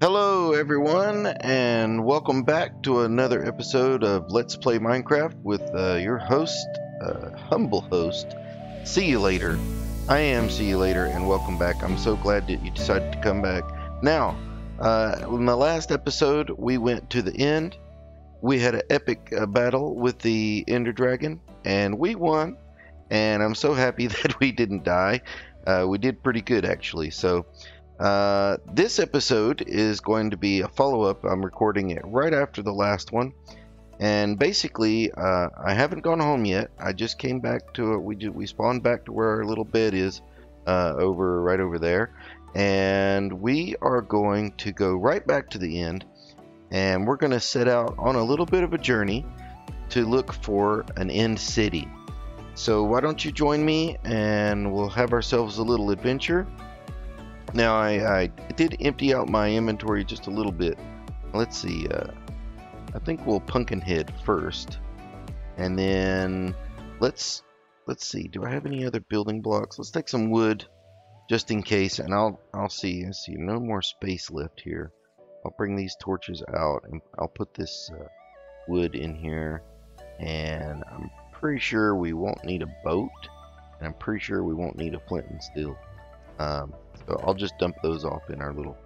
Hello, everyone, and welcome back to another episode of Let's Play Minecraft with your host, humble host, See You Later. I am See You Later, and welcome back. I'm so glad that you decided to come back. Now, in the last episode, we went to the end. We had an epic battle with the Ender Dragon, and we won. And I'm so happy that we didn't die. We did pretty good, actually. So. This episode is going to be a follow-up. I'm recording it right after the last one, and basically, I haven't gone home yet. I just came back to it. We spawned back to where our little bed is, right over there, and we are going to go right back to the end, and we're going to set out on a little bit of a journey to look for an end city. So why don't you join me, and we'll have ourselves a little adventure. Now, I did empty out my inventory just a little bit. Let's see, I think we'll Pumpkinhead first. And then, let's see, do I have any other building blocks? Let's take some wood, just in case, and I'll see, no more space left here. I'll bring these torches out, and I'll put this wood in here. And I'm pretty sure we won't need a boat, and I'm pretty sure we won't need a flint and steel. So I'll just dump those off in our little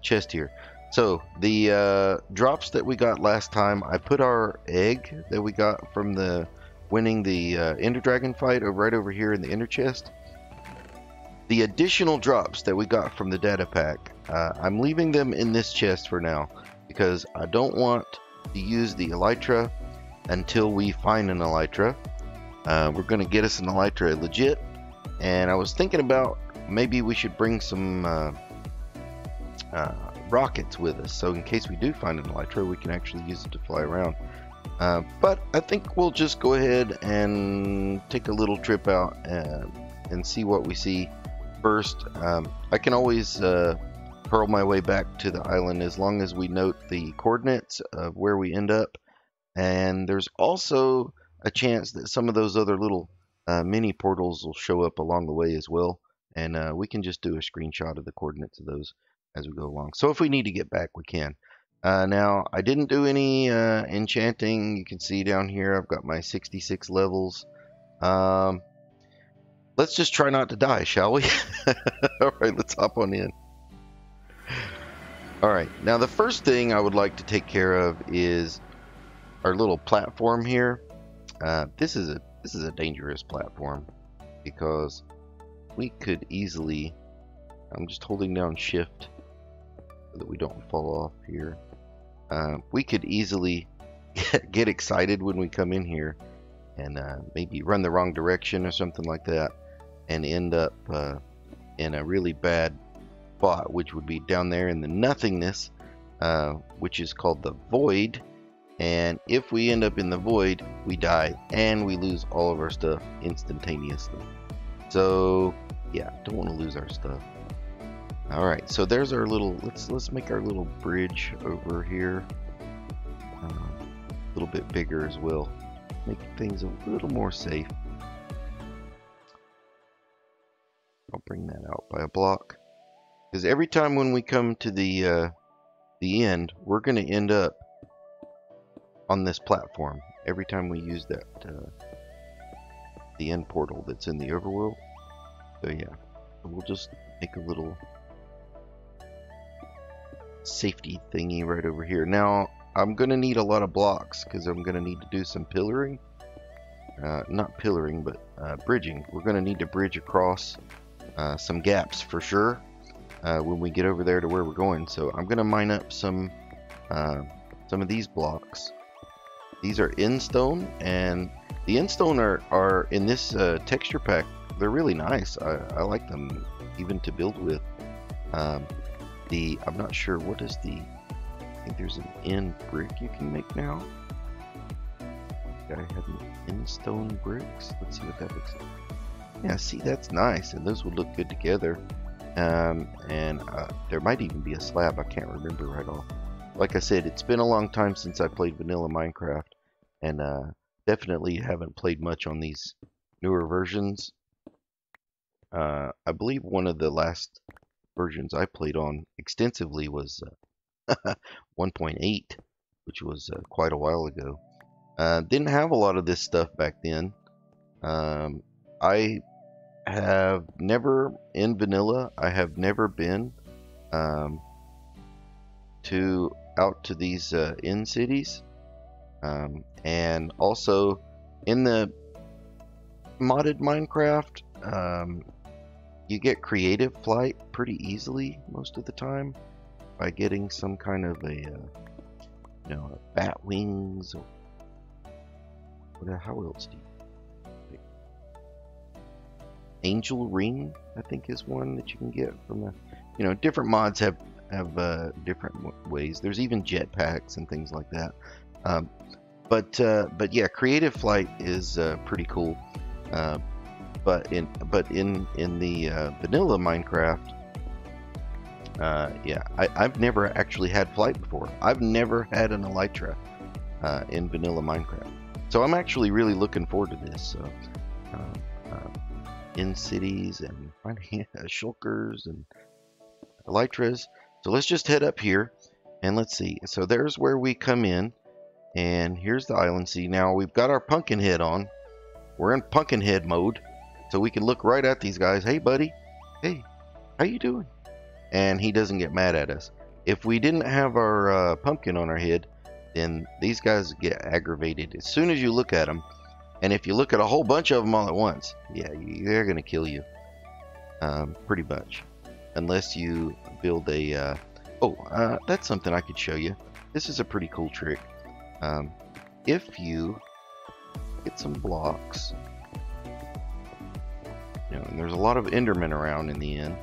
chest here. So the drops that we got last time, I put our egg that we got from winning the Ender Dragon fight right over here in the Ender chest. The additional drops that we got from the data pack, I'm leaving them in this chest for now because I don't want to use the Elytra until we find an Elytra. We're going to get us an Elytra legit, and I was thinking about maybe we should bring some rockets with us, so in case we do find an Elytra, we can actually use it to fly around. But I think we'll just go ahead and take a little trip out and see what we see first. I can always hurl my way back to the island as long as we note the coordinates of where we end up. And there's also a chance that some of those other little mini portals will show up along the way as well. And we can just do a screenshot of the coordinates of those as we go along. So if we need to get back, we can. Now, I didn't do any enchanting. You can see down here I've got my 66 levels. Let's just try not to die, shall we? Alright, let's hop on in. Alright, now the first thing I would like to take care of is our little platform here. This is a dangerous platform because we could easily, I'm just holding down shift so that we don't fall off here. We could easily get excited when we come in here and maybe run the wrong direction or something like that and end up in a really bad spot, which would be down there in the nothingness, which is called the void. And if we end up in the void, we die and we lose all of our stuff instantaneously. So yeah, don't want to lose our stuff. Alright, so there's our little, let's make our little bridge over here a little bit bigger as well, make things a little more safe. I'll bring that out by a block, because every time when we come to the end, we're going to end up on this platform every time we use that the end portal that's in the overworld. So yeah, we'll just make a little safety thingy right over here. Now I'm gonna need a lot of blocks because I'm gonna need to do some pillaring, not pillaring, but bridging. We're gonna need to bridge across some gaps for sure when we get over there to where we're going. So I'm gonna mine up some of these blocks. These are end stone, and the end stone are in this texture pack. They're really nice. I like them even to build with. I'm not sure what is I think there's an end brick you can make now. I have end stone bricks. Let's see what that looks like. Yeah, see, that's nice, and those would look good together. And there might even be a slab. I can't remember right off. Like I said, it's been a long time since I played vanilla Minecraft, and definitely haven't played much on these newer versions. I believe one of the last versions I played on extensively was 1.8, which was quite a while ago. Didn't have a lot of this stuff back then. I have never, in vanilla, I have never been um, out to these end cities. And also in the modded Minecraft, you get creative flight pretty easily most of the time by getting some kind of a bat wings. Or how else do you? Angel ring, I think, is one that you can get from a. Different mods have different ways. There's even jetpacks and things like that. But yeah, creative flight is pretty cool. But in the vanilla Minecraft, yeah, I've never actually had flight before. I've never had an Elytra in vanilla Minecraft, so I'm actually really looking forward to this. So, in cities and finding shulkers and Elytras. So let's just head up here and let's see. So there's where we come in, and here's the island. See, now we've got our pumpkin head on. We're in pumpkin head mode, so we can look right at these guys. Hey, buddy. Hey, how you doing? And he doesn't get mad at us. If we didn't have our pumpkin on our head, then these guys get aggravated as soon as you look at them. And if you look at a whole bunch of them all at once, yeah, they're going to kill you. Pretty much. Unless you build a... that's something I could show you. This is a pretty cool trick. If you get some blocks, and there's a lot of Endermen around in the end,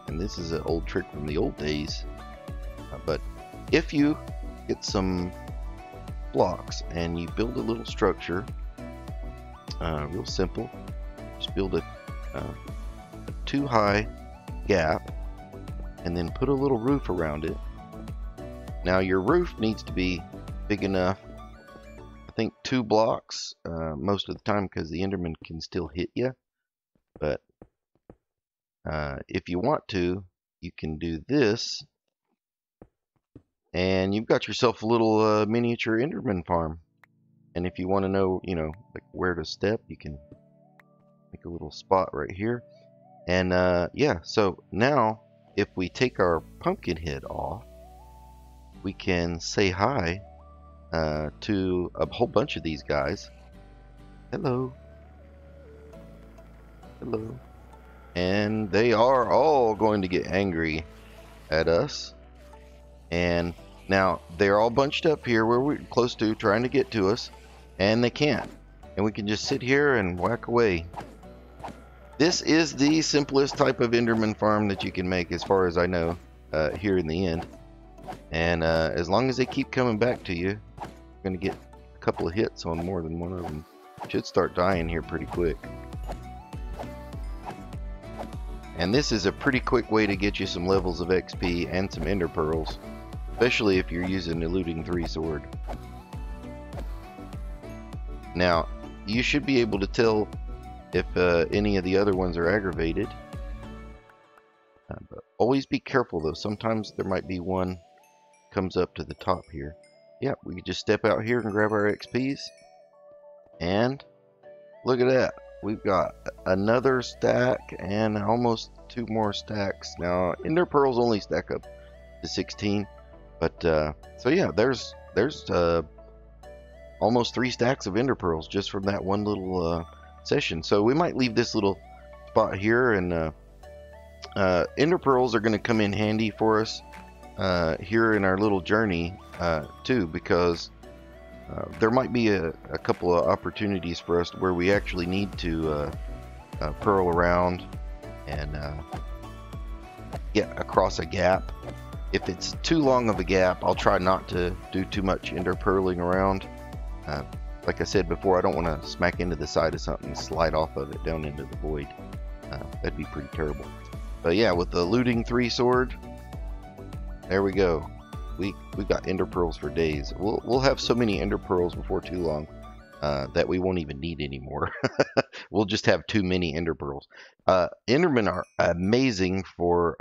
and this is an old trick from the old days, but if you get some blocks and you build a little structure, real simple, just build a too high gap and then put a little roof around it. Now your roof needs to be big enough, I think 2 blocks most of the time, because the Enderman can still hit you. But if you want to, you can do this, and you've got yourself a little miniature Enderman farm. And if you want to know, like where to step, you can make a little spot right here. And yeah, so now if we take our pumpkin head off, we can say hi to a whole bunch of these guys. Hello. Hello. And they are all going to get angry at us. And now they're all bunched up here where we're close to, trying to get to us, and they can't. And we can just sit here and whack away. This is the simplest type of Enderman farm that you can make, as far as I know, here in the end. And as long as they keep coming back to you, you're going to get a couple of hits on more than one of them. Should start dying here pretty quick. And this is a pretty quick way to get you some levels of XP and some ender pearls, especially if you're using the Looting 3 sword. Now, you should be able to tell if any of the other ones are aggravated. But always be careful though. Sometimes there might be one comes up to the top here. Yeah, we can just step out here and grab our XPs. And look at that. We've got another stack and almost 2 more stacks. Now, ender pearls only stack up to 16. But, so yeah, there's almost 3 stacks of ender pearls just from that one little session. So we might leave this little spot here, and ender pearls are going to come in handy for us here in our little journey too, because there might be a couple of opportunities for us where we actually need to pearl around and get across a gap. If it's too long of a gap, I'll try not to do too much ender pearling around. Like I said before, I don't want to smack into the side of something and slide off of it down into the void. That'd be pretty terrible. But yeah, with the Looting 3 sword, there we go. We got ender pearls for days. We'll have so many ender pearls before too long that we won't even need anymore. We'll just have too many ender pearls. Endermen are amazing for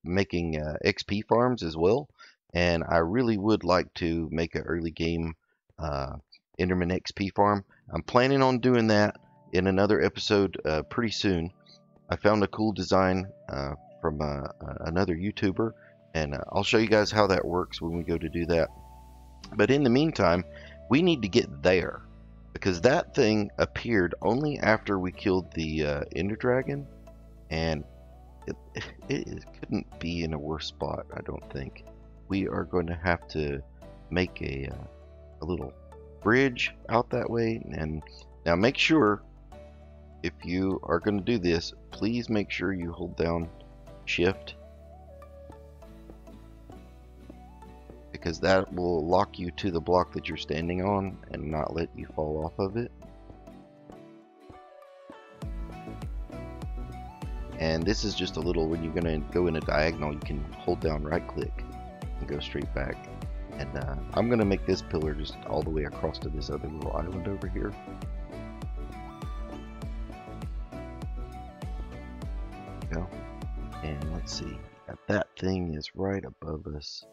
making XP farms as well. and I really would like to make an early game Enderman XP farm. I'm planning on doing that in another episode pretty soon. I found a cool design from another YouTuber, and I'll show you guys how that works when we go to do that. But in the meantime, we need to get there, because that thing appeared only after we killed the Ender Dragon, and it couldn't be in a worse spot, I don't think. We are going to have to make a little bridge out that way. And now make sure, if you are going to do this, please make sure you hold down shift, because that will lock you to the block that you're standing on and not let you fall off of it. And this is just a little, when you're going to go in a diagonal, you can hold down right click and go straight back. And I'm going to make this pillar just all the way across to this other little island over here. Go. And let's see, that thing is right above us,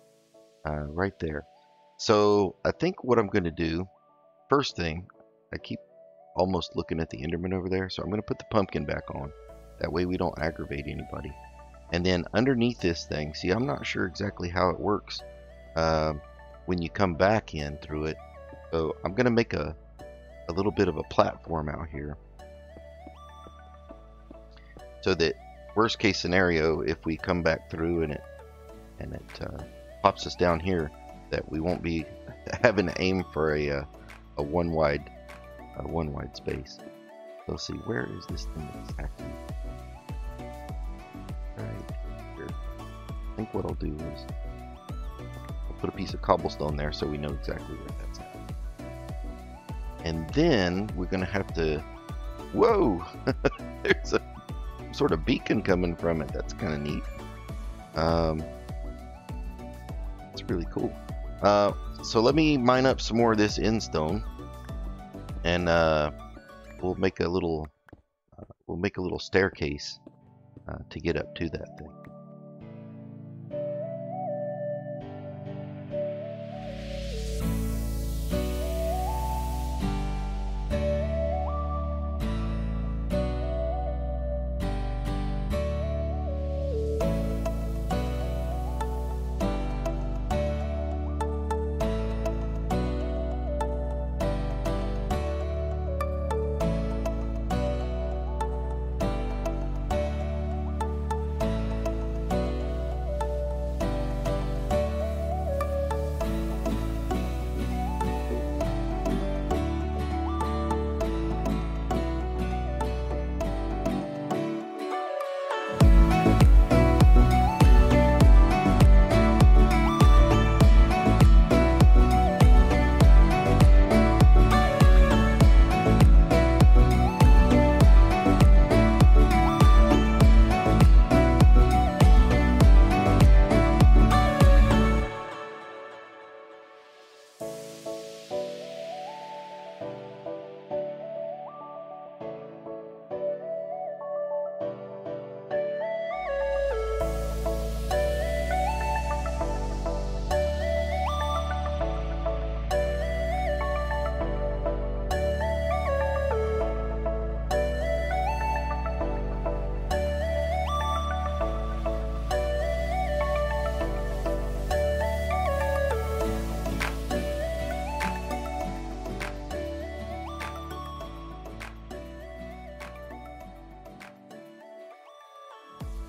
right there. So I think what I'm going to do, first thing, I keep almost looking at the Enderman over there, so I'm going to put the pumpkin back on. That way we don't aggravate anybody. And then underneath this thing, see, I'm not sure exactly how it works when you come back in through it. So I'm going to make a little bit of a platform out here, so that worst case scenario, if we come back through and it pops us down here, that we won't be having to aim for a one wide space. So let's see, where is this thing exactly? Right here. I think what I'll do is I'll put a piece of cobblestone there so we know exactly where that's at. And then we're gonna have to, whoa, there's a sort of beacon coming from it. That's kind of neat. It's really cool. So let me mine up some more of this end stone, and we'll make a little staircase to get up to that thing.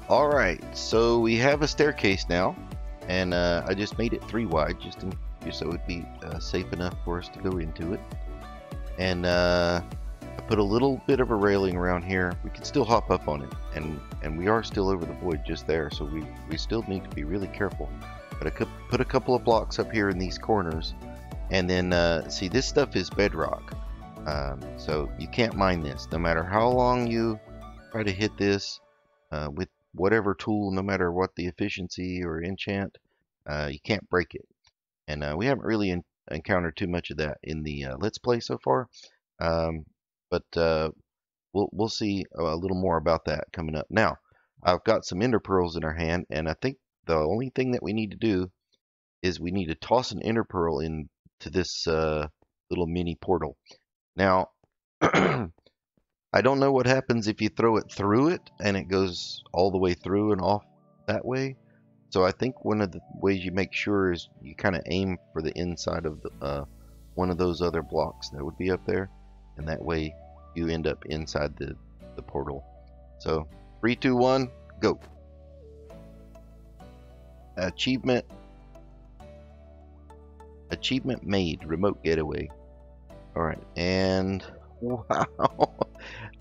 Alright, so we have a staircase now, and I just made it 3 wide just so it would be safe enough for us to go into it. And I put a little bit of a railing around here. We can still hop up on it, and we are still over the void just there, so we still need to be really careful. But I could put a couple of blocks up here in these corners, and then see, this stuff is bedrock, so you can't mine this. No matter how long you try to hit this with whatever tool, no matter what the efficiency or enchant, you can't break it. And we haven't really encountered too much of that in the Let's Play so far, but we'll see a little more about that coming up. Now, I've got some ender pearls in our hand, and I think the only thing that we need to do is we need to toss an ender pearl into this little mini portal. Now, I don't know what happens if you throw it through it and it goes all the way through and off that way. So I think one of the ways you make sure is you kind of aim for the inside of the one of those other blocks that would be up there, and that way you end up inside the portal. So 3, 2, 1, go. Achievement made, remote getaway. All right, and wow,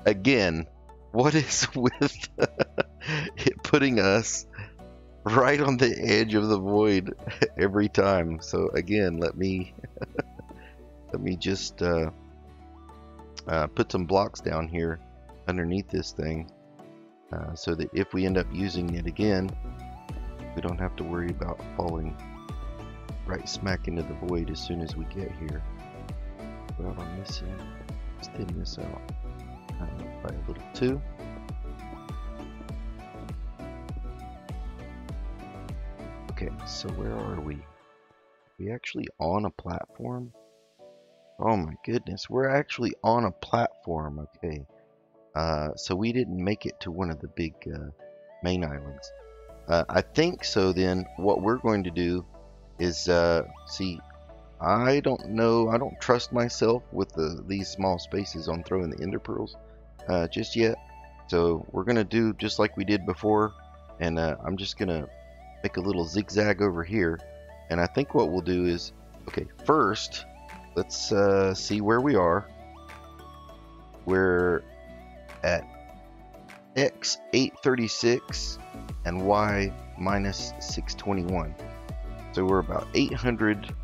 again, what is with it putting us right on the edge of the void every time? So again, let me just put some blocks down here underneath this thing, so that if we end up using it again, we don't have to worry about falling right smack into the void as soon as we get here. Well, on this end, let's thin this out by a little too. Okay, so where are we? We actually on a platform? Oh my goodness, we're actually on a platform. Okay, so we didn't make it to one of the big main islands. I think so. Then what we're going to do is see. I don't know. I don't trust myself with these small spaces on throwing the ender pearls just yet. So we're gonna do just like we did before, and I'm just gonna make a little zigzag over here. And I think what we'll do is, okay, first let's see where we are. We're at X 836 and Y minus 621. So we're about 800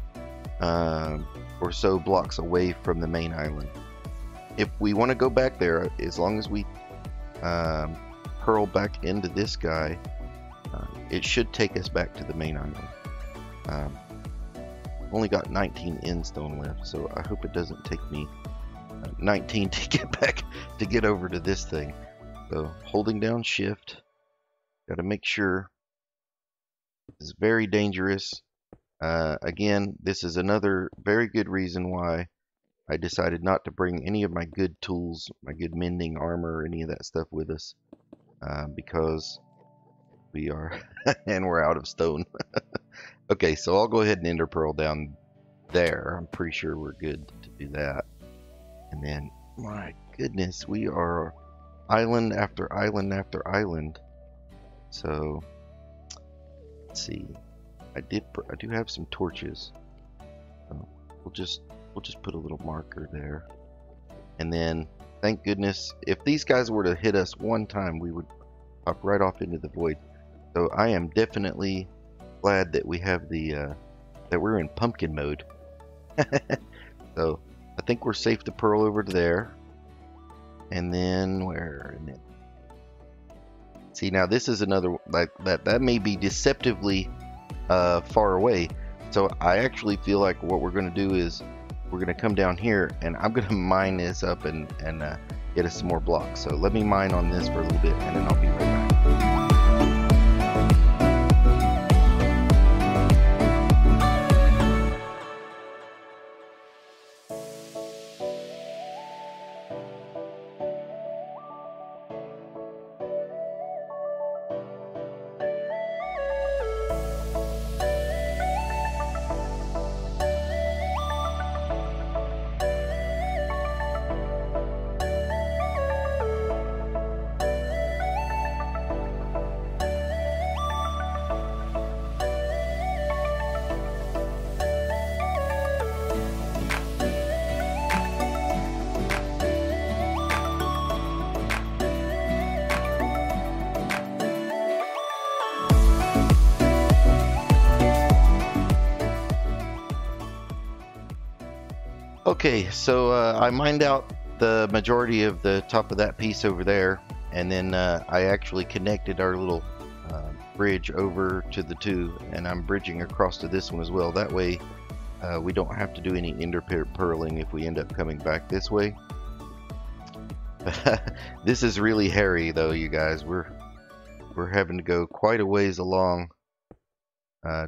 or so blocks away from the main island. If we want to go back there, as long as we pearl back into this guy, it should take us back to the main island. Only got 19 end stone left, so I hope it doesn't take me 19 to get over to this thing. So holding down shift, got to make sure. It's very dangerous. Again, this is another very good reason why I decided not to bring any of my good tools, my good mending armor, any of that stuff with us, because we are and we're out of stone. Okay, so I'll go ahead and ender pearl down there. I'm pretty sure we're good to do that. And then, my goodness, we are island after island after island. So let's see. I do have some torches. So we'll just put a little marker there. And then, thank goodness, if these guys were to hit us one time, we would pop right off into the void. So I am definitely glad that we have the that we're in pumpkin mode. So I think we're safe to pearl over to there. And then where? And then, see, now this is another, like that may be deceptively far away. So I actually feel like what we're going to do is we're going to come down here and I'm going to mine this up and get us some more blocks. So let me mine on this for a little bit and then I'll be right back. Okay, so I mined out the majority of the top of that piece over there, and then I actually connected our little bridge over to the two, and I'm bridging across to this one as well. That way we don't have to do any ender pearling if we end up coming back this way. This is really hairy though, you guys. We're having to go quite a ways along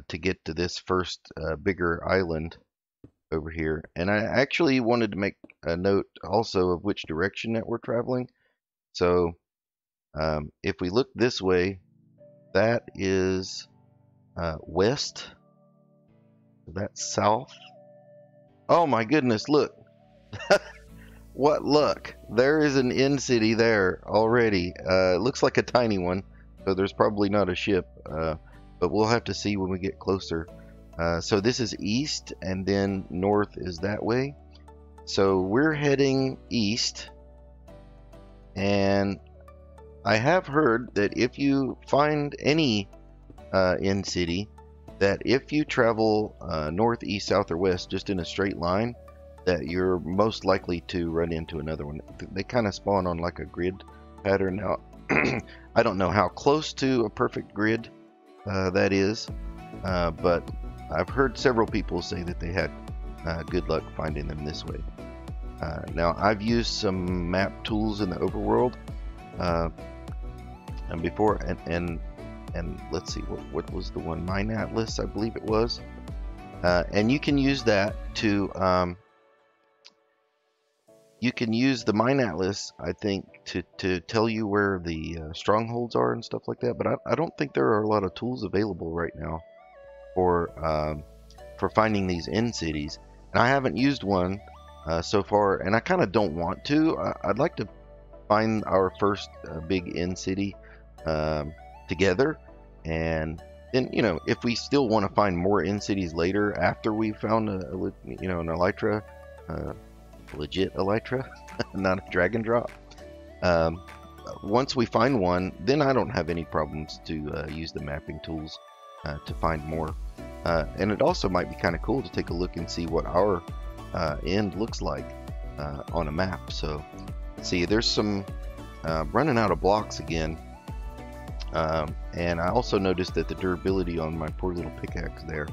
to get to this first bigger island over here. And I actually wanted to make a note also of which direction that we're traveling. So if we look this way, that is west. That's south. Oh my goodness, look. What luck. There is an end city there already. It looks like a tiny one, so there's probably not a ship, but we'll have to see when we get closer. So this is east, and then north is that way. So we're heading east, and I have heard that if you find any end city, that if you travel north, east, south, or west just in a straight line, that you're most likely to run into another one. They kind of spawn on like a grid pattern. Now, I don't know how close to a perfect grid that is, but I've heard several people say that they had good luck finding them this way. Now, I've used some map tools in the overworld and before, and let's see, what was the one? Mine Atlas, I believe it was. And you can use that to you can use the Mine Atlas, I think, to tell you where the strongholds are and stuff like that. But I don't think there are a lot of tools available right now for finding these end cities. And I haven't used one so far, and I kind of don't want to. I'd like to find our first big end city together, and then, you know, if we still want to find more end cities later after we've found an Elytra, legit Elytra, not a drag and drop. Once we find one, then I don't have any problems to use the mapping tools to find more. And it also might be kind of cool to take a look and see what our end looks like on a map. So let's see, there's some running out of blocks again. And I also noticed that the durability on my poor little pickaxe there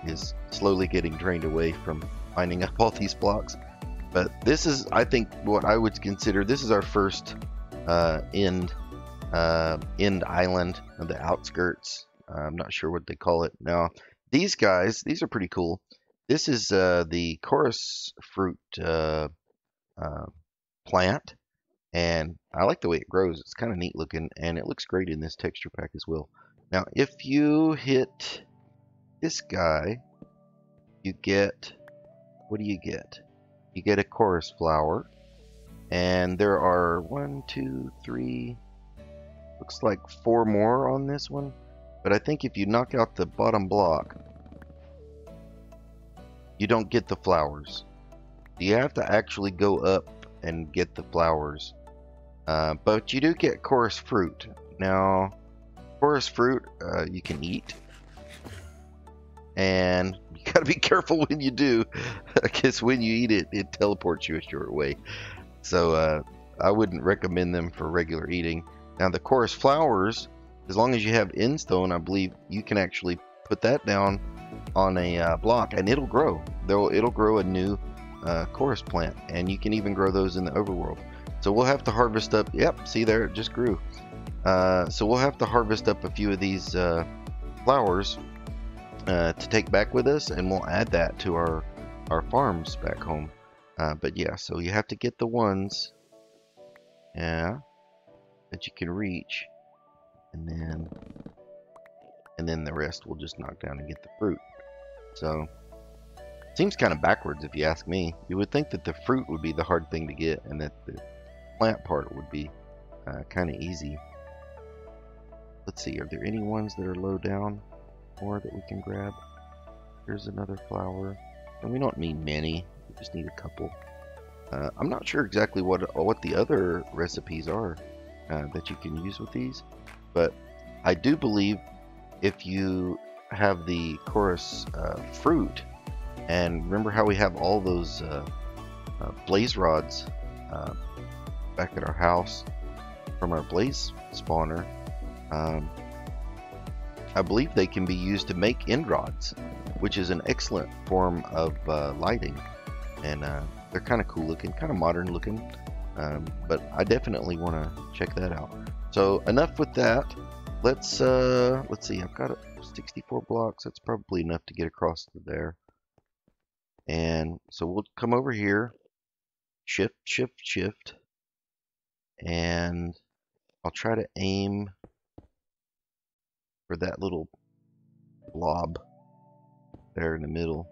is slowly getting drained away from finding up all these blocks. But this is, I think, what I would consider, this is our first end island of the outskirts. I'm not sure what they call it. Now, these guys, these are pretty cool. This is the chorus fruit plant. And I like the way it grows. It's kind of neat looking, and it looks great in this texture pack as well. Now, if you hit this guy, you get, what do you get? You get a chorus flower, and there are 1, 2, 3, looks like 4 more on this one. But I think if you knock out the bottom block, you don't get the flowers. You have to actually go up and get the flowers. But you do get chorus fruit. Now, chorus fruit you can eat, and you gotta be careful when you do, because when you eat it, it teleports you a short way. So I wouldn't recommend them for regular eating. Now, the chorus flowers, as long as you have endstone, I believe you can actually put that down on a block, and it'll grow. It'll grow a new chorus plant, and you can even grow those in the overworld. So we'll have to harvest up, yep, see there, it just grew. So we'll have to harvest up a few of these flowers to take back with us, and we'll add that to our farms back home. But yeah, so you have to get the ones that you can reach, and then the rest we'll just knock down and get the fruit. So seems kind of backwards if you ask me. You would think that the fruit would be the hard thing to get, and that the plant part would be kind of easy. Let's see, are there any ones that are low down more that we can grab? Here's another flower, and we don't need many, we just need a couple. I'm not sure exactly what the other recipes are that you can use with these, but I do believe if you have the chorus fruit, and remember how we have all those blaze rods back at our house from our blaze spawner, I believe they can be used to make end rods, which is an excellent form of lighting, and they're kind of cool looking, kind of modern looking, but I definitely want to check that out. So enough with that. Let's see, I've got 64 blocks. That's probably enough to get across to there. And so we'll come over here, shift, shift, shift, and I'll try to aim for that little blob there in the middle.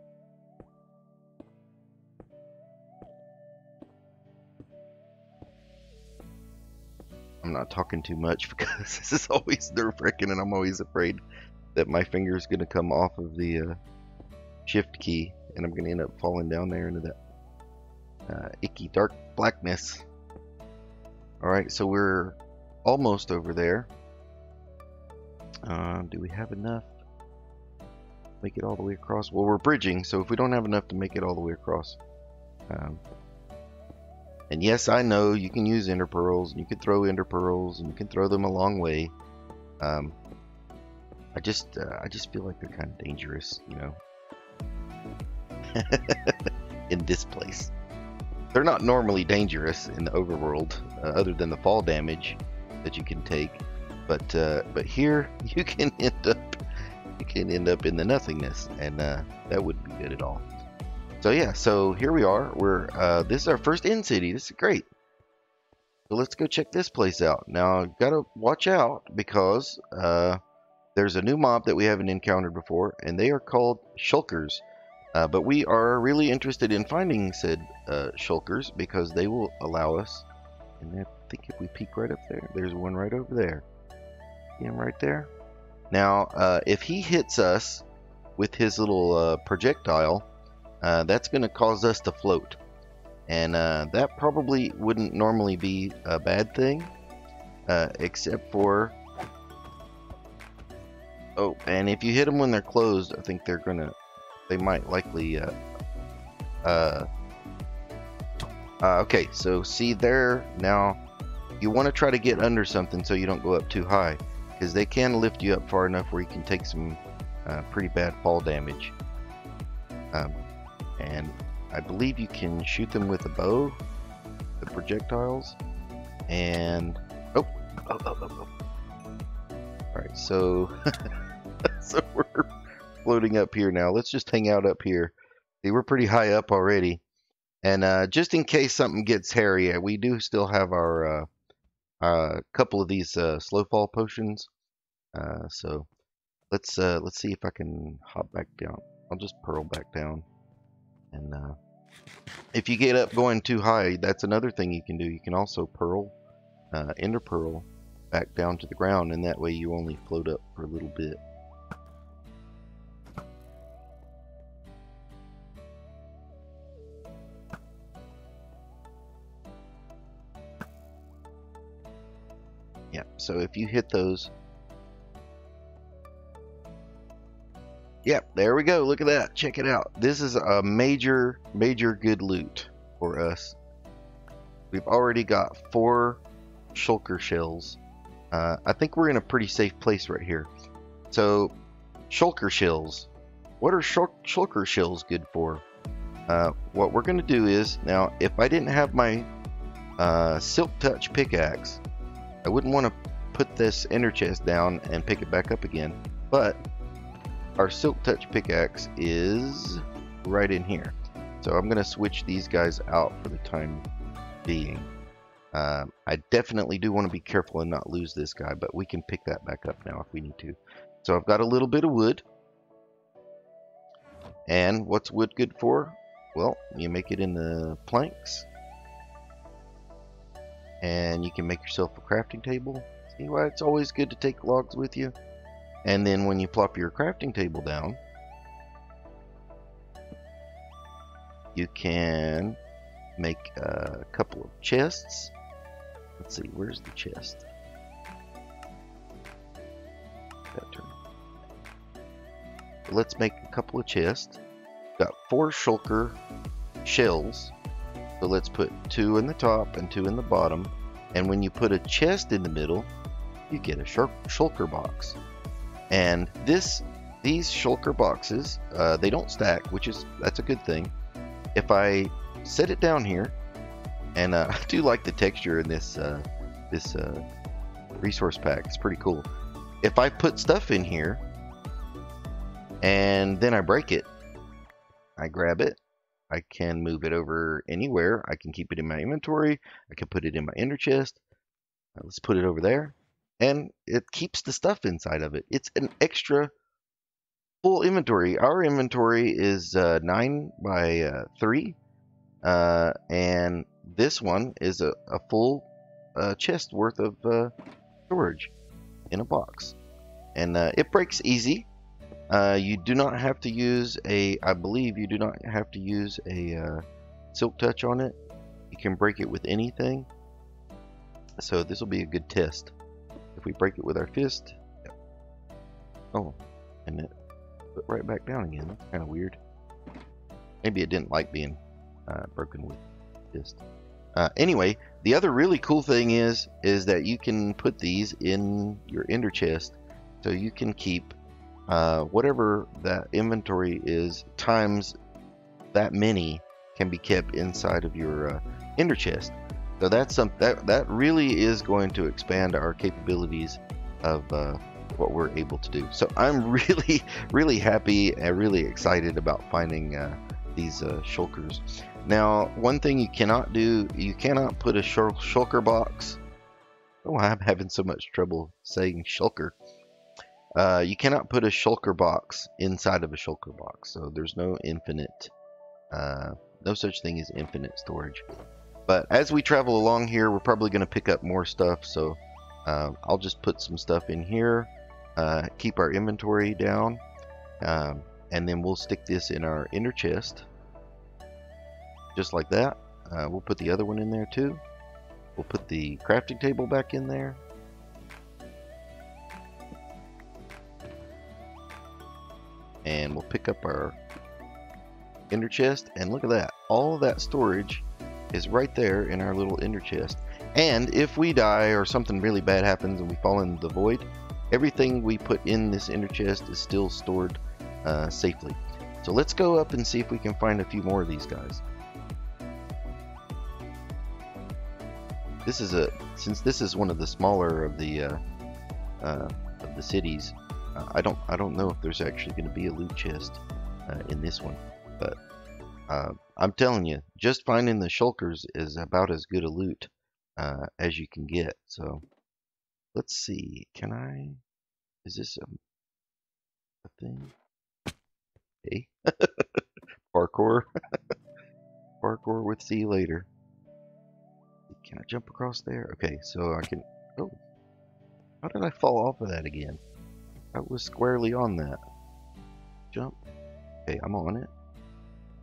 I'm not talking too much because this is always nerve-wracking, and I'm always afraid that my finger is going to come off of the shift key, and I'm going to end up falling down there into that icky dark blackness. Alright, so we're almost over there. Do we have enough to make it all the way across? Well, we're bridging, so if we don't have enough to make it all the way across. And yes, I know you can use ender pearls, and you can throw ender pearls, and you can throw them a long way. I just feel like they're kind of dangerous, you know, in this place. They're not normally dangerous in the overworld, other than the fall damage that you can take. But here you can end up in the nothingness, and that wouldn't be good at all. So yeah, so here we are. This is our first end city. This is great. So let's go check this place out. Now, gotta watch out because there's a new mob that we haven't encountered before, and they are called shulkers. But we are really interested in finding said shulkers because they will allow us. And I think if we peek right up there, there's one right over there. See him right there? Now, if he hits us with his little projectile, that's going to cause us to float. And that probably wouldn't normally be a bad thing, except for... Oh, and if you hit them when they're closed, I think they might likely... okay, so see there, now you want to try to get under something so you don't go up too high, because they can lift you up far enough where you can take some pretty bad fall damage. And I believe you can shoot them with a bow, the projectiles, and alright, so so we're floating up here now. Let's just hang out up here. See, we're pretty high up already, and just in case something gets hairy, we do still have our couple of these slow fall potions. So let's see if I can hop back down. I'll just pearl back down. And if you get up going too high, that's another thing you can do. You can also pearl, ender pearl, back down to the ground, and that way you only float up for a little bit. Yeah, so if you hit those... Yep, there we go. Look at that. Check it out. This is a major good loot for us. We've already got 4 shulker shells. I think we're in a pretty safe place right here. So, shulker shells. What are shulker shells good for? What we're going to do is, now, if I didn't have my silk touch pickaxe, I wouldn't want to put this ender chest down and pick it back up again. But our silk touch pickaxe is right in here, so I'm gonna switch these guys out for the time being. I definitely do want to be careful and not lose this guy, but we can pick that back up now if we need to. So I've got a little bit of wood, and what's wood good for? Well, you make it into planks, and you can make yourself a crafting table. See why it's always good to take logs with you? And then when you plop your crafting table down, you can make a couple of chests. Let's see, where's the chest? That turn. Let's make a couple of chests. Got 4 shulker shells. So let's put 2 in the top and 2 in the bottom. And when you put a chest in the middle, you get a shulker box. And these shulker boxes, they don't stack, that's a good thing. If I set it down here, and I do like the texture in this resource pack, it's pretty cool. If I put stuff in here, and then I break it. I grab it. I can move it over anywhere. I can keep it in my inventory. I can put it in my ender chest. Let's put it over there. And it keeps the stuff inside of it. It's an extra full inventory. Our inventory is 9 by 3. And this one is a full chest worth of storage in a box. And it breaks easy. You do not have to use I believe you do not have to use a silk touch on it. You can break it with anything. So this will be a good test. If we break it with our fist, oh, and it put right back down again. That's kind of weird. Maybe it didn't like being broken with fist. Anyway, the other really cool thing is that you can put these in your ender chest, so you can keep whatever that inventory is times that many can be kept inside of your ender chest. So that's that really is going to expand our capabilities of what we're able to do. So I'm really happy and really excited about finding these shulkers. Now, one thing you cannot do, you cannot put a shulker box. Oh, I'm having so much trouble saying shulker. You cannot put a shulker box inside of a shulker box. So there's no infinite, no such thing as infinite storage. But as we travel along here, we're probably going to pick up more stuff. So I'll just put some stuff in here, keep our inventory down, and then we'll stick this in our inner chest. Just like that. We'll put the other one in there too. We'll put the crafting table back in there. And we'll pick up our ender chest, and look at that. All of that storage is right there in our little ender chest. And if we die or something really bad happens and we fall into the void, everything we put in this ender chest is still stored safely. So let's go up and see if we can find a few more of these guys. Since this is one of the smaller of the cities, I don't know if there's actually going to be a loot chest in this one, but I'm telling you, just finding the shulkers is about as good a loot as you can get. So let's see, is this a thing? Hey, parkour, parkour with see you later. Can I jump across there? Okay, so I can. Oh, how did I fall off of that again? I was squarely on that. Jump. Okay, I'm on it.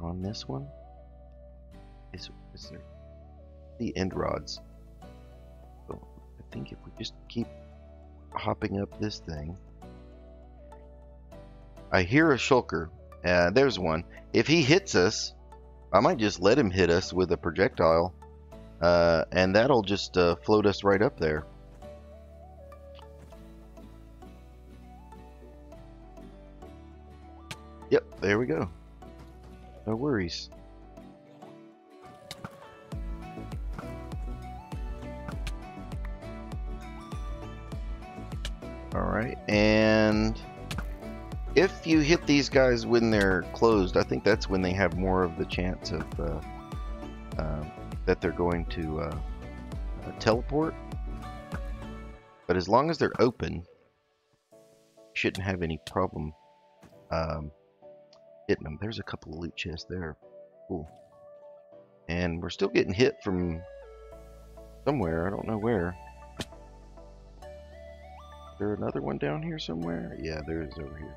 On this one. Is there the end rods? So I think if we just keep hopping up this thing. I hear a shulker. There's one. If he hits us, I might just let him hit us with a projectile. And that'll just float us right up there. Yep, there we go. No worries. Alright, and if you hit these guys when they're closed, I think that's when they have more of the chance of that they're going to teleport. But as long as they're open, you shouldn't have any problem hitting them. There's a couple of loot chests there. Cool. And we're still getting hit from somewhere. I don't know where. Is there another one down here somewhere? Yeah, there is over here.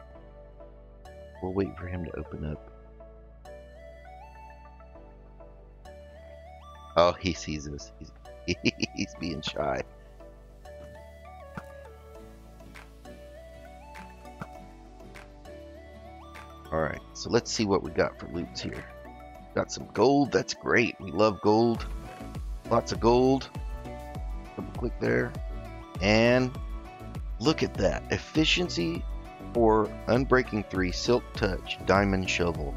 We'll wait for him to open up. Oh, he sees us. He's being shy. Alright, so let's see what we got for loots here. Got some gold. That's great. We love gold. Lots of gold. Double click there. And look at that. Efficiency for Unbreaking 3 Silk Touch Diamond Shovel.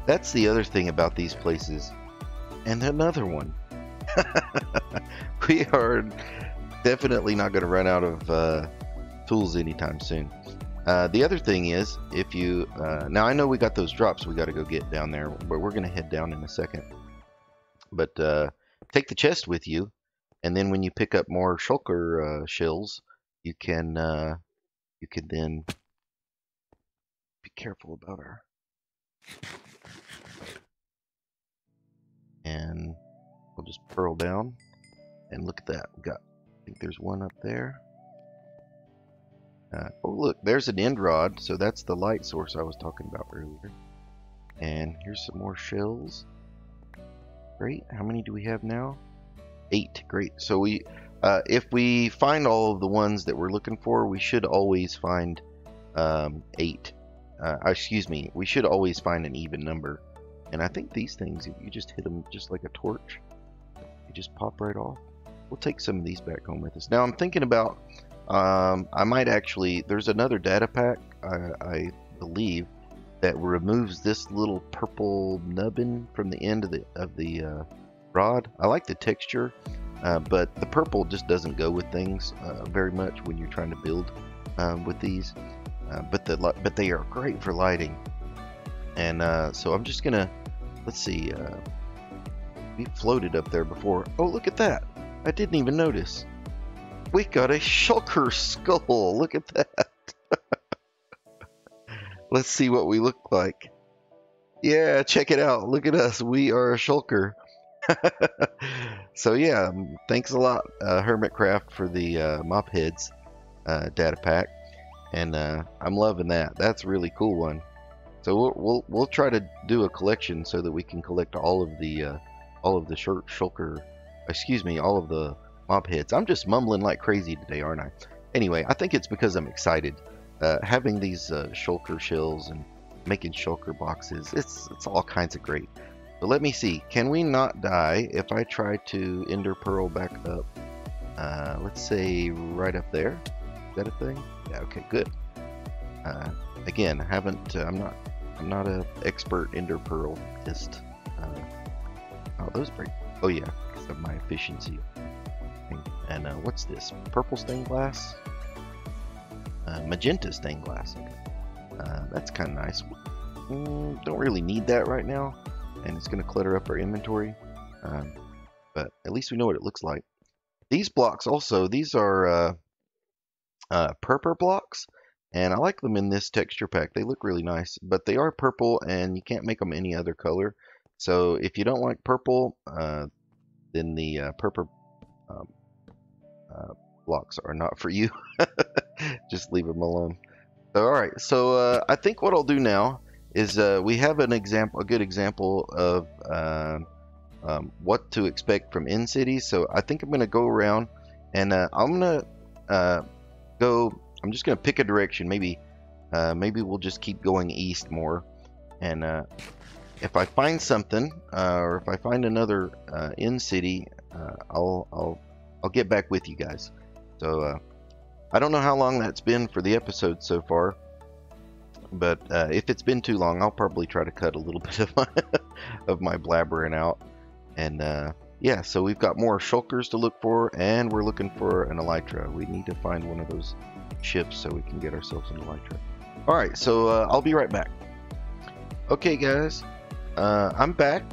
That's the other thing about these places. And another one. We are definitely not going to run out of tools anytime soon. The other thing is, if you now I know we got those drops we got to go get down there, but we're gonna head down in a second. But take the chest with you, and then when you pick up more shulker shells, you can then be careful about our. And we'll just pearl down, and look at that. We got, I think there's one up there. Oh look, there's an end rod, so that's the light source I was talking about earlier. And here's some more shells. Great. How many do we have now? 8. Great. So we, if we find all of the ones that we're looking for, we should always find 8. Excuse me. We should always find an even number. And I think these things, if you just hit them just like a torch, they just pop right off. We'll take some of these back home with us. Now I'm thinking about, I might actually, there's another data pack, I believe, that removes this little purple nubbin from the end of the rod. I like the texture, but the purple just doesn't go with things very much when you're trying to build with these. But they are great for lighting. And so I'm just gonna, let's see, we floated up there before. Oh, look at that! I didn't even notice. We got a shulker skull. Look at that. Let's see what we look like. Yeah, check it out. Look at us. We are a shulker. So yeah, thanks a lot, Hermitcraft, for the mop heads data pack, and I'm loving that. That's a really cool one. So we'll try to do a collection so that we can collect all of the shulker, excuse me, all of the mop heads. I'm just mumbling like crazy today, aren't I? Anyway, I think it's because I'm excited. Having these shulker shells and making shulker boxes, it's all kinds of great. So let me see, can we not die if I try to ender pearl back up? Let's say right up there. Is that a thing? Yeah. Okay. Good. Again, I haven't. I'm not a expert ender pearlist. Oh, those break. Oh yeah, because of my efficiency. And what's this? Purple stained glass. Magenta stained glass. Okay. That's kind of nice. Don't really need that right now, and it's going to clutter up our inventory. But at least we know what it looks like. These blocks also, these are purple blocks, and I like them in this texture pack. They look really nice, but they are purple, and you can't make them any other color. So if you don't like purple, then the purple blocks are not for you. Just leave them alone. So, all right, so I think what I'll do now is we have a good example of what to expect from end cities. So I think I'm going to go around, and I'm going to I'm just going to pick a direction. Maybe we'll just keep going east more, and if I find something, or if I find another end city, I'll get back with you guys. So I don't know how long that's been for the episode so far, but if it's been too long, I'll probably try to cut a little bit of my blabbering out. And yeah, so we've got more shulkers to look for, and we're looking for an Elytra. We need to find one of those ships so we can get ourselves an Elytra. All right, so I'll be right back. Okay, guys, I'm back.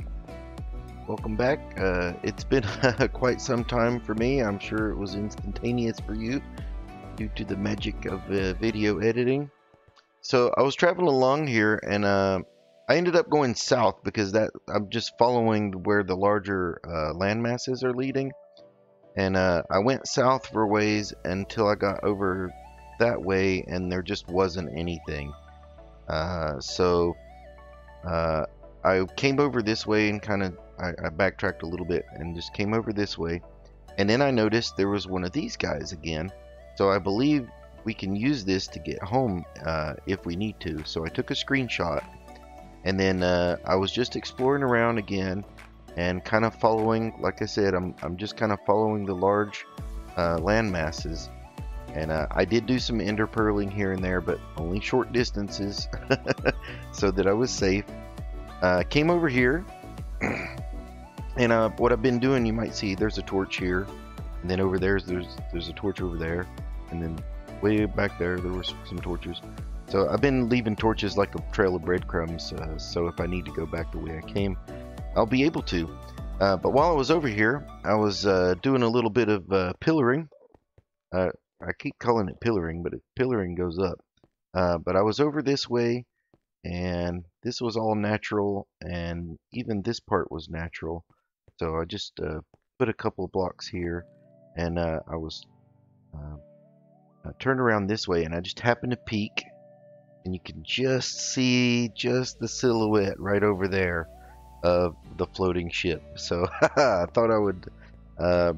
Welcome back. It's been quite some time for me. I'm sure it was instantaneous for you due to the magic of video editing. So I was traveling along here, and I ended up going south because I'm just following where the larger land masses are leading. And I went south for a ways until I got over that way, and there just wasn't anything. So I came over this way and kind of I backtracked a little bit and just came over this way, and then I noticed there was one of these guys again. So I believe we can use this to get home if we need to. So I took a screenshot, and then I was just exploring around again and kind of following, like I said, I'm just kind of following the large land masses. And I did do some ender pearling here and there, but only short distances so that I was safe. Came over here, and what I've been doing, you might see there's a torch here, and then over there's a torch over there, and then way back there, there were some torches. So I've been leaving torches like a trail of breadcrumbs, so if I need to go back the way I came, I'll be able to. But while I was over here, I was doing a little bit of pillaring. I keep calling it pillaring, but pillaring goes up. But I was over this way, and this was all natural, and even this part was natural. So I just put a couple of blocks here, and I was turned around this way, and I just happened to peek, and you can just see just the silhouette right over there of the floating ship. So I thought I would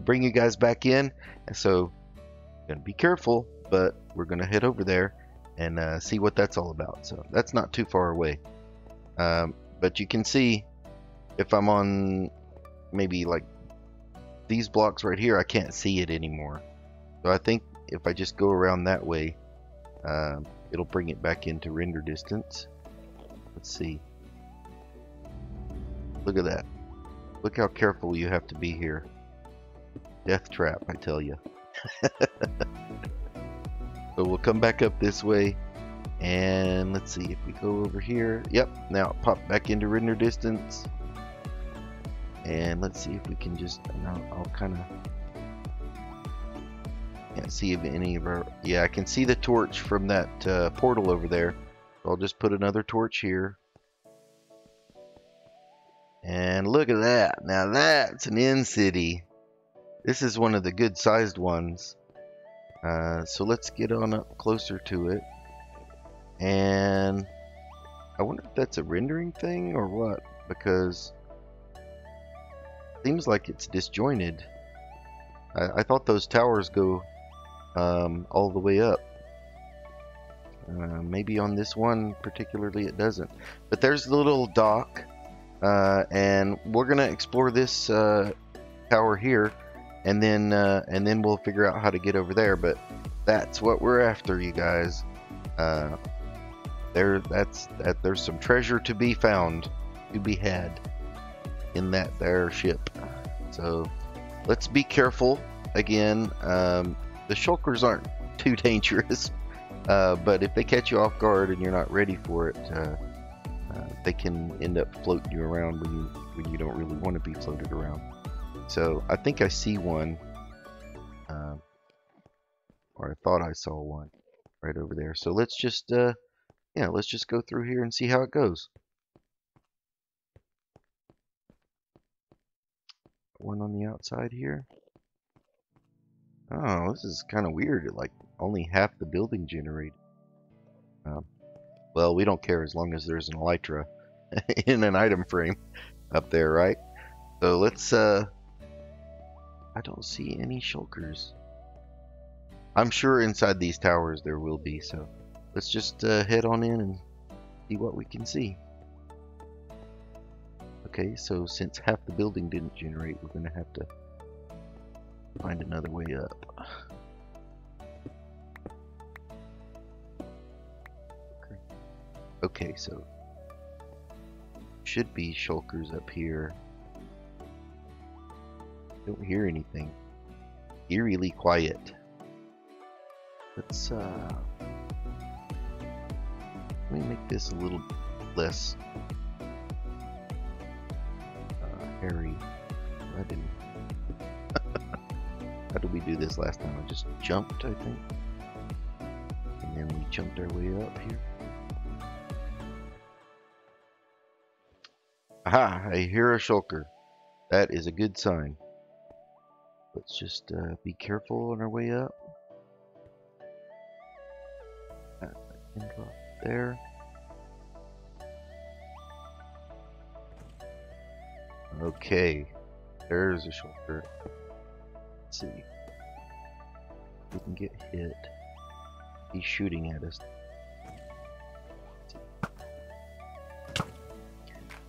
bring you guys back in, and so gonna be careful, but we're gonna head over there and see what that's all about. So that's not too far away, but you can see if I'm on maybe like these blocks right here, I can't see it anymore. So I think if I just go around that way, it'll bring it back into render distance. Let's see. Look at that. Look how careful you have to be here. Death trap, I tell you. So we'll come back up this way, and let's see if we go over here. Yep, now pop back into render distance, and let's see if we can just, I'll kind of, can't see if any of our, yeah, I can see the torch from that portal over there. So I'll just put another torch here, and look at that. Now that's an end city. This is one of the good sized ones. So let's get on up closer to it, and I wonder if that's a rendering thing or what, because it seems like it's disjointed. I thought those towers go all the way up. Maybe on this one particularly it doesn't, but there's the little dock, and we're gonna explore this tower here, and then we'll figure out how to get over there. But that's what we're after, you guys. There's some treasure to be found, to be had in that there ship. So let's be careful again. The shulkers aren't too dangerous, but if they catch you off guard and you're not ready for it, they can end up floating you around when you don't really want to be floated around. So I think I see one, or I thought I saw one right over there. So let's just let's just go through here and see how it goes. One on the outside here. Oh, this is kind of weird. Like only half the building generated. Well, we don't care as long as there's an Elytra in an item frame up there, right? So let's I don't see any shulkers. I'm sure inside these towers there will be, so let's just head on in and see what we can see. Okay, so since half the building didn't generate, we're going to have to find another way up. Okay, so should be shulkers up here. Don't hear anything. Eerily quiet. Let's let me make this a little less hairy. I didn't. How did we do this last time? I just jumped, I think, and then we jumped our way up here. Aha! I hear a shulker. That is a good sign. Let's just be careful on our way up. Drop there. Okay, there's a shulker. Let's see. We can get hit. He's shooting at us.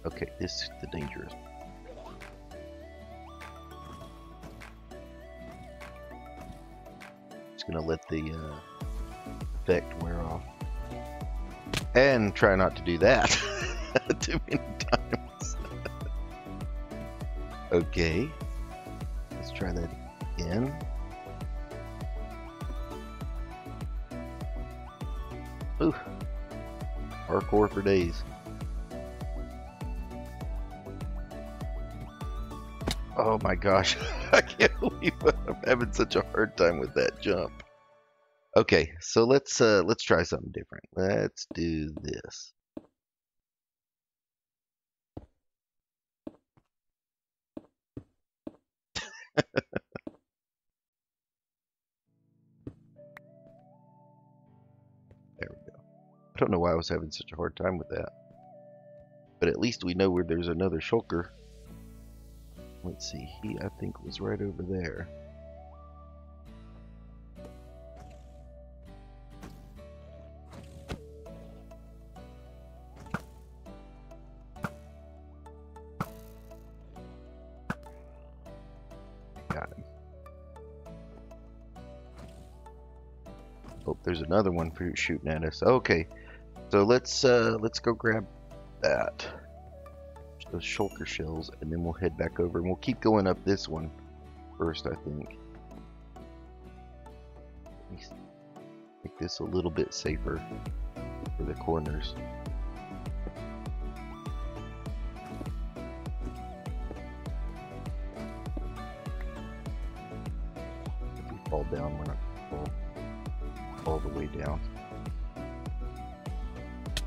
Okay, this is the dangerous. Just gonna let the effect wear off. And try not to do that too many times. Okay, let's try that again. Ooh. Parkour for days. Oh my gosh. I can't believe I'm having such a hard time with that jump. Okay, so let's try something different. Let's do this. There we go. I don't know why I was having such a hard time with that. But at least we know where there's another shulker. Let's see, he I think was right over there. Got him. Oh, there's another one shooting at us. Okay, so let's go grab that. Those shulker shells, and then we'll head back over, and we'll keep going up this one first, I think. Let me make this a little bit safer for the corners. If we fall down, we're not going to fall all the way down.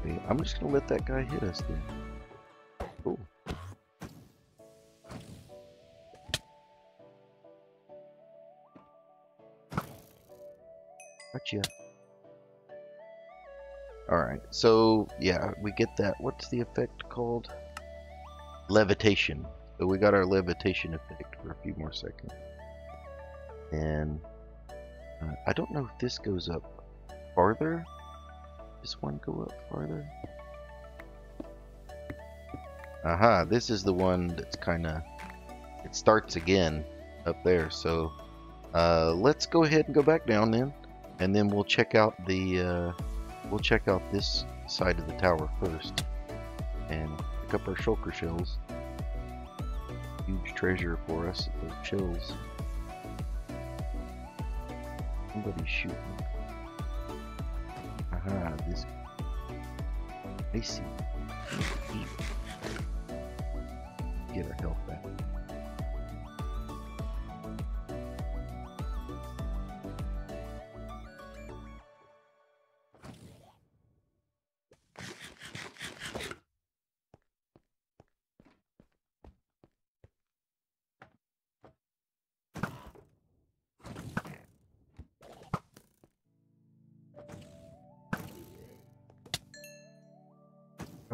Okay, I'm just going to let that guy hit us then. Cool. Gotcha. Alright, so yeah, we get that. What's the effect called? Levitation. So we got our levitation effect for a few more seconds. And I don't know if this goes up farther. Does this one go up farther? Aha, this is the one that's kinda, it starts again up there. So let's go ahead and go back down then. And then we'll check out the this side of the tower first, and pick up our shulker shells. Huge treasure for us, those shells. Somebody's shooting. Aha, this. I see. Get our health back.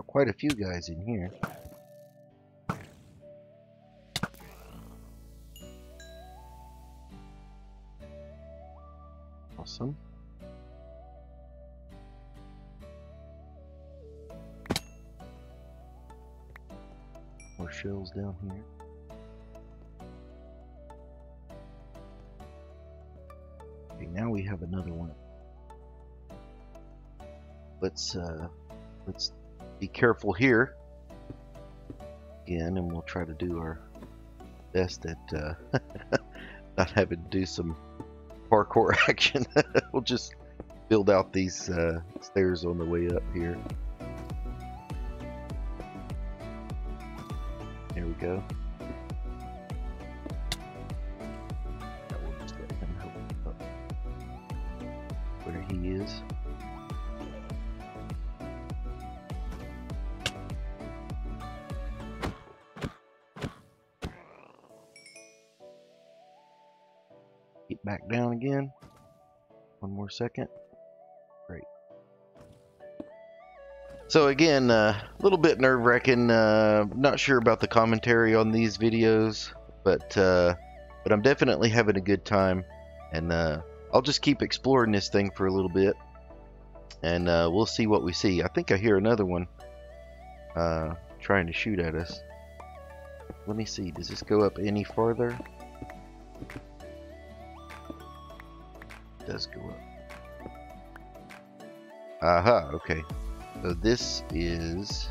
Quite a few guys in here. Awesome. More shells down here. Okay, now we have another one. Let's be careful here again, and we'll try to do our best at not having to do some parkour action. We'll just build out these stairs on the way up here. There we go. Now we'll just let him help up where he is. Get back down again. One more second. Great. So again, a little bit nerve-wracking. Not sure about the commentary on these videos, but I'm definitely having a good time, and I'll just keep exploring this thing for a little bit, and we'll see what we see. I think I hear another one trying to shoot at us. Let me see. Does this go up any farther? Does go up. Aha, okay. So this is,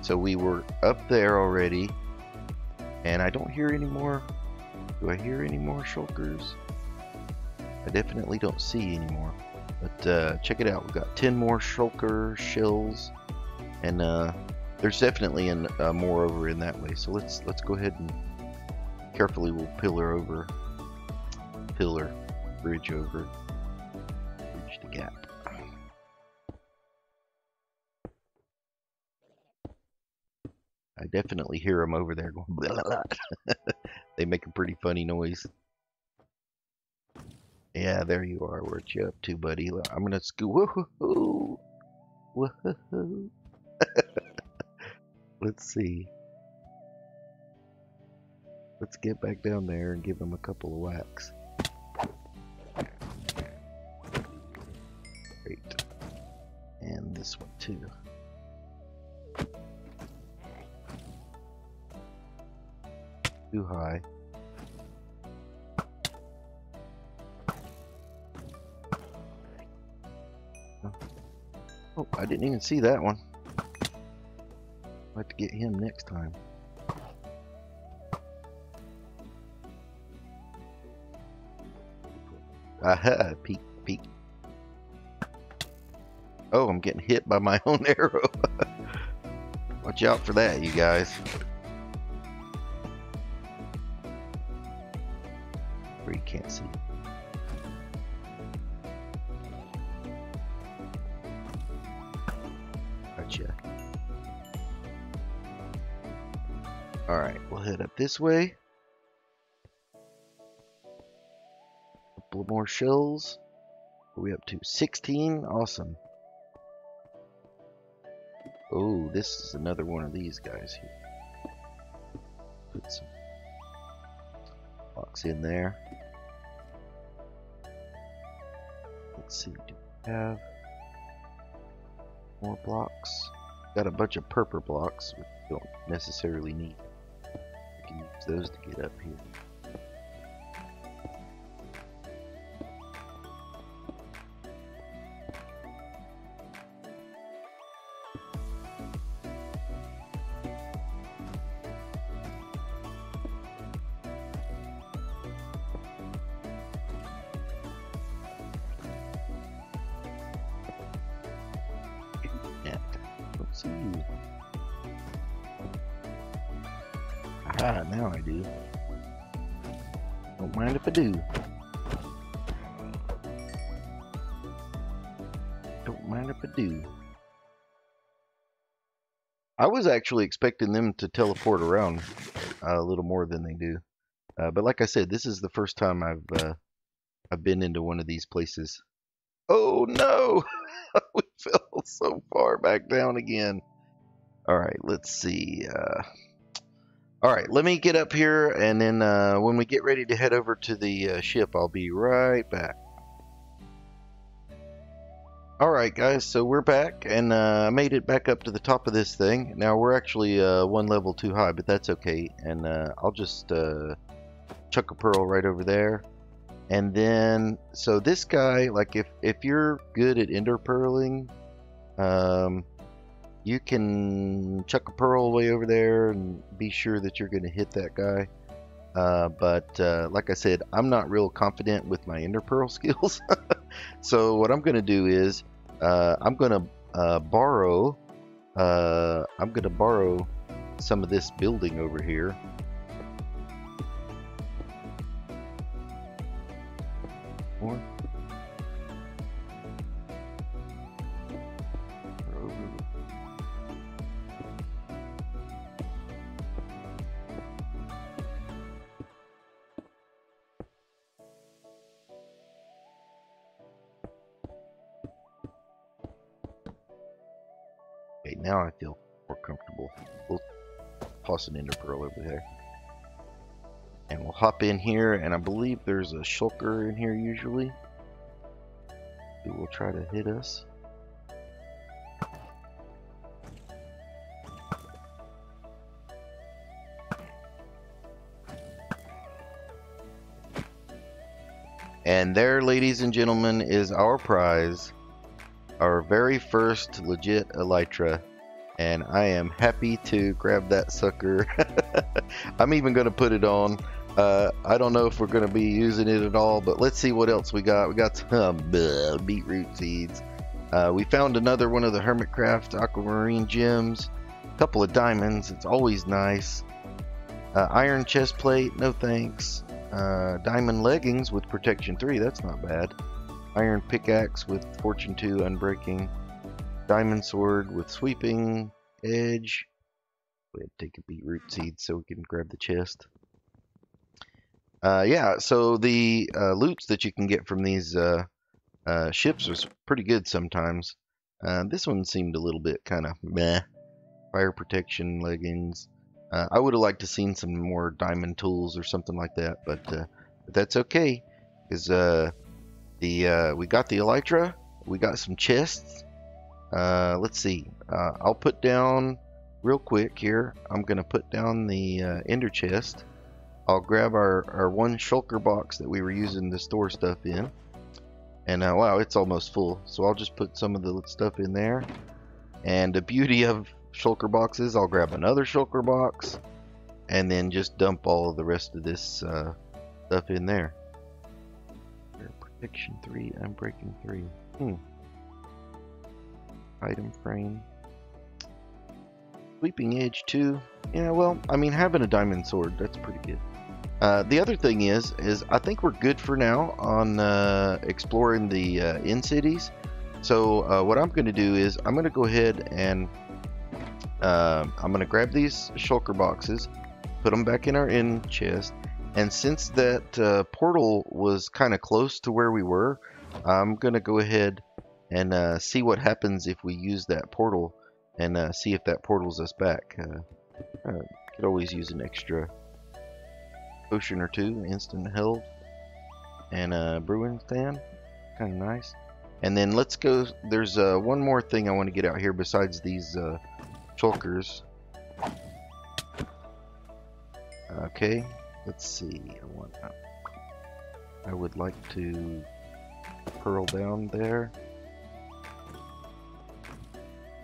so we were up there already, and I don't hear any more. Do I hear any more shulkers? I definitely don't see any more. But check it out. We've got 10 more shulker shells, and there's definitely more over in that way. So let's go ahead and carefully we'll bridge over, bridge the gap. I definitely hear them over there going blah, blah, blah. They make a pretty funny noise. Yeah, there you are. What you up to, buddy? I'm gonna scoot. Woohoo! Woohoo! Let's see. Let's get back down there and give him a couple of whacks. Great. And this one too. Too high. Oh, I didn't even see that one. I'll have to get him next time. Aha, peek, peek. Oh, I'm getting hit by my own arrow. Watch out for that, you guys. Where you can't see. Gotcha. Alright, we'll head up this way. Couple more shells. What are we up to? 16? Awesome. Oh, this is another one of these guys here. Put some blocks in there. Let's see, do we have more blocks? Got a bunch of purple blocks, which we don't necessarily need. We can use those to get up here. Ah, now I do. Don't mind if I do. Don't mind if I do. I was actually expecting them to teleport around a little more than they do. But like I said, this is the first time I've been into one of these places. Oh no! We fell so far back down again. Alright, let's see. Alright, let me get up here, and then when we get ready to head over to the ship, I'll be right back. Alright guys, so we're back, and I made it back up to the top of this thing. Now we're actually one level too high, but that's okay. And I'll just chuck a pearl right over there. And then, so this guy, like if you're good at ender pearling, you can chuck a pearl way over there and be sure that you're going to hit that guy. But like I said, I'm not real confident with my ender pearl skills. So what I'm going to do is I'm going to borrow some of this building over here. More. Okay, now I feel more comfortable. We'll toss an ender pearl over there. And we'll hop in here, and I believe there's a shulker in here usually who will try to hit us. And there, ladies and gentlemen, is our prize. Our very first legit Elytra. And I am happy to grab that sucker. I'm even going to put it on I don't know if we're going to be using it at all, but let's see what else we got. We got some beetroot seeds. We found another one of the Hermitcraft aquamarine gems. A couple of diamonds. It's always nice. Iron chest plate. No thanks. Diamond leggings with protection 3. That's not bad. Iron pickaxe with fortune 2 unbreaking. Diamond sword with sweeping edge. Go ahead and take a beetroot seed so we can grab the chest. Yeah, so the loots that you can get from these ships are pretty good sometimes. This one seemed a little bit kind of meh. Fire protection leggings. I would have liked to seen some more diamond tools or something like that, but that's okay, because we got the Elytra, we got some chests. Let's see. I'll put down real quick here. I'm gonna put down the ender chest. I'll grab our one shulker box that we were using to store stuff in. And wow, it's almost full. So I'll just put some of the stuff in there. And the beauty of shulker boxes, I'll grab another shulker box. And then just dump all of the rest of this stuff in there. Protection 3, unbreaking 3. Item frame. Sweeping edge 2. Yeah, well, I mean, having a diamond sword, that's pretty good. The other thing is I think we're good for now on exploring the in-cities. So what I'm going to do is I'm going to go ahead and I'm going to grab these shulker boxes, put them back in our in chest, and since that portal was kind of close to where we were, I'm going to go ahead and see what happens if we use that portal, and see if that portals us back. Could always use an extra potion or 2, instant health, and a brewing stand, kind of nice. And then let's go. There's one more thing I want to get out here besides these shulkers. Okay, let's see. I would like to pearl down there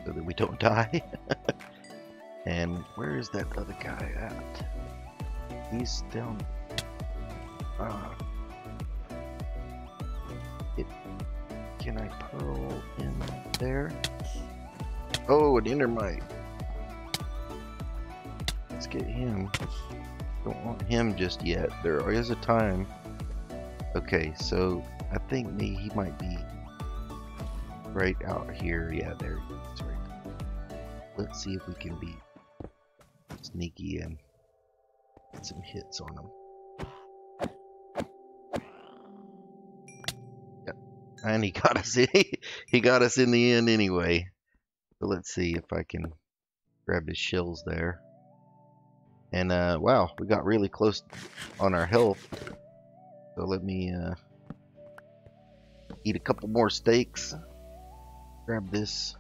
so that we don't die. And where is that other guy at? He's down. Can I pearl in there? Oh, an endermite. Let's get him. Don't want him just yet. There is a time. Okay, so I think he might be right out here. Yeah, there he is. Right. Let's see if we can be sneaky and get some hits on him. Yep. And he got us in. He got us in the end anyway. So let's see if I can grab his shells there. And wow, we got really close on our health. So let me eat a couple more steaks. Grab this.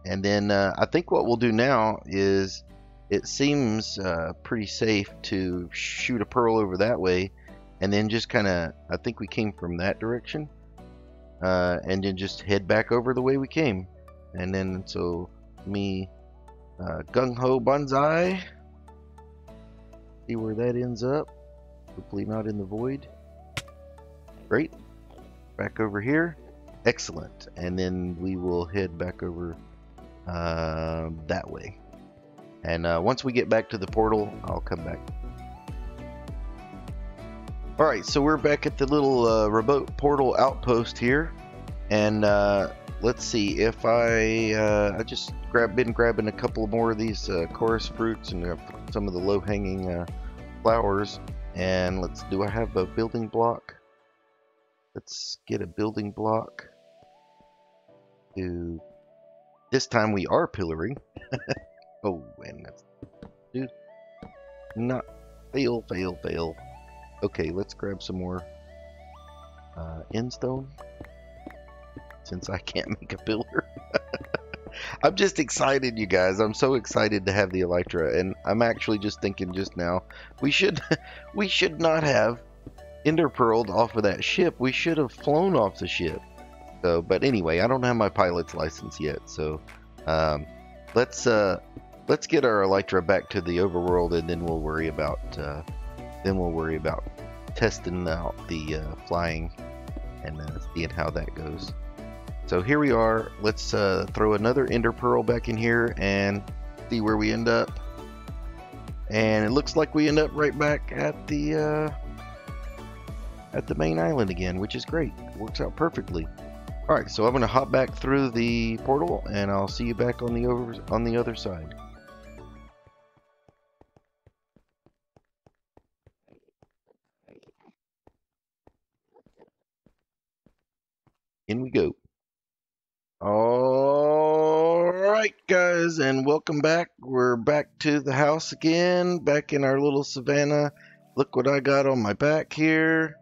And then I think what we'll do now is, it seems pretty safe to shoot a pearl over that way, and then just kind of, I think we came from that direction, and then just head back over the way we came. And then so me gung-ho banzai, see where that ends up. Hopefully not in the void. Great. Back over here. Excellent. And then we will head back over that way. And once we get back to the portal, I'll come back. Alright, so we're back at the little remote portal outpost here. And let's see if I just been grabbing a couple more of these chorus fruits and some of the low-hanging flowers. And do I have a building block? Let's get a building block. This time we are pillaring. Oh, and that's, dude, not fail. Okay, let's grab some more endstone, since I can't make a pillar. I'm just excited, you guys. I'm so excited to have the Elytra, and I'm actually just thinking just now, we should not have ender pearled off of that ship. We should have flown off the ship. So, but anyway, I don't have my pilot's license yet, so let's get our Elytra back to the overworld, and then we'll worry about Then we'll worry about testing out the flying and seeing how that goes. So here we are. Let's throw another ender pearl back in here and see where we end up. And it looks like we end up right back at the main island again, which is great. It works out perfectly. All right, so I'm gonna hop back through the portal, and I'll see you back on the other side. In we go. All right, guys, and welcome back. We're back to the house again, back in our little savannah. Look what I got on my back here.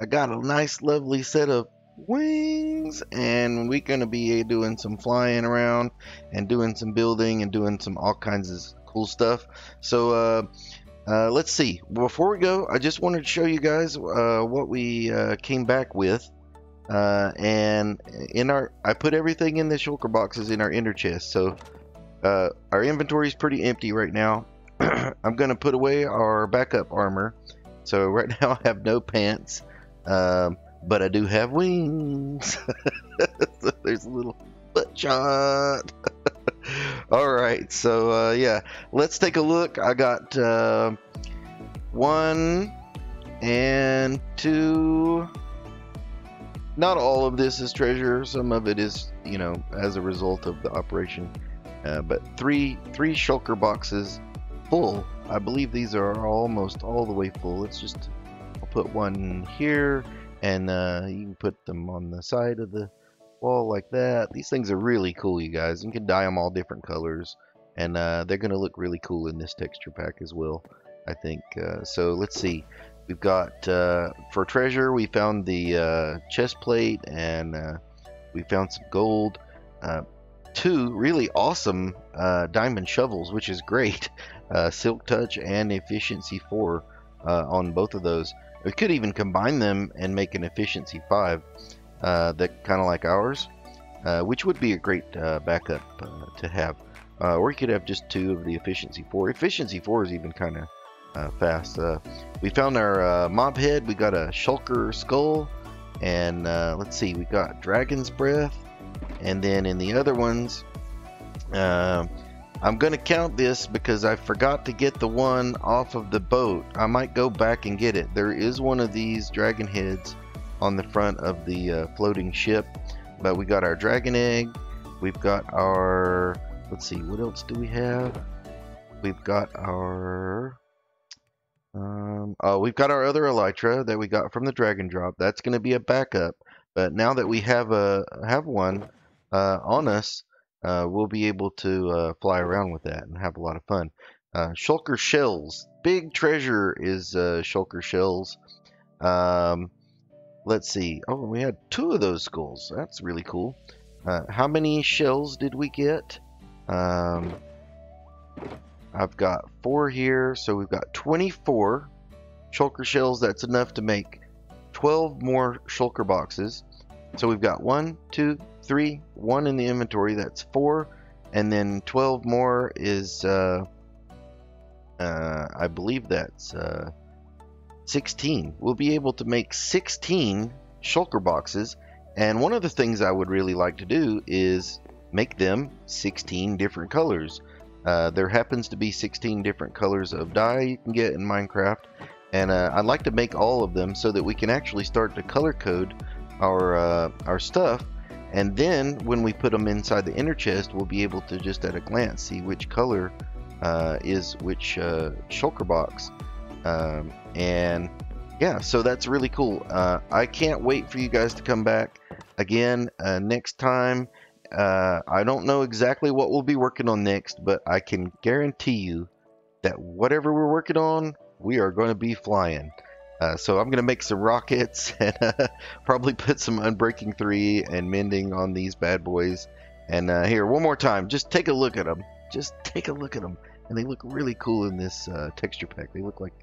I got a nice, lovely set of wings, and we're going to be doing some flying around and doing some building and doing some all kinds of cool stuff. So let's see. Before we go, I just wanted to show you guys what we came back with. And I put everything in the shulker boxes in our ender chest. So our inventory is pretty empty right now. I'm gonna put away our backup armor. So right now I have no pants, but I do have wings. So there's a little butt shot. All right, so yeah, let's take a look. I got 1 and 2. Not all of this is treasure. Some of it is, you know, as a result of the operation. But three shulker boxes full. I believe these are almost all the way full. It's just, I'll put one here, and you can put them on the side of the wall like that. These things are really cool, you guys. You can dye them all different colors, and they're going to look really cool in this texture pack as well, I think. So let's see. We've got, for treasure, we found the chest plate, and we found some gold. 2 really awesome diamond shovels, which is great. Silk Touch and Efficiency 4 on both of those. We could even combine them and make an Efficiency 5, that kind of like ours, which would be a great backup to have. Or you could have just 2 of the Efficiency 4. Efficiency 4 is even kind of fast. We found our mob head. We got a shulker skull, and let's see, we got dragon's breath, and then in the other ones, I'm gonna count this because I forgot to get the one off of the boat. I might go back and get it. There is one of these dragon heads on the front of the floating ship, but we got our dragon egg. We've got our, let's see, what else do we have? We've got our we've got our other Elytra that we got from the dragon drop. That's going to be a backup, but now that we have one on us, we'll be able to fly around with that and have a lot of fun. Shulker shells, big treasure is shulker shells. Let's see. Oh, we had 2 of those skulls. That's really cool. How many shells did we get? I've got 4 here, so we've got 24 shulker shells. That's enough to make 12 more shulker boxes. So we've got 1, 2, 3, 1 in the inventory. That's 4, and then 12 more is I believe that's 16. We'll be able to make 16 shulker boxes, and one of the things I would really like to do is make them 16 different colors. There happens to be 16 different colors of dye you can get in Minecraft, and I'd like to make all of them so that we can actually start to color code our stuff, and then when we put them inside the inner chest, we'll be able to just at a glance see which color is which shulker box, and yeah, so that's really cool. I can't wait for you guys to come back again next time. I don't know exactly what we'll be working on next, but I can guarantee you that whatever we're working on, we are going to be flying. So I'm going to make some rockets and probably put some Unbreaking 3 and Mending on these bad boys. And here, one more time, just take a look at them. Just take a look at them. And they look really cool in this texture pack. They look like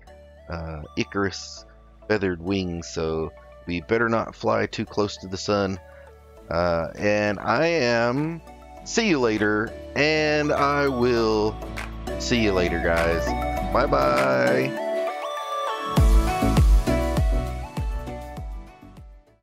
Icarus feathered wings, so we better not fly too close to the sun. And I am see you later, and I will see you later, guys. Bye bye.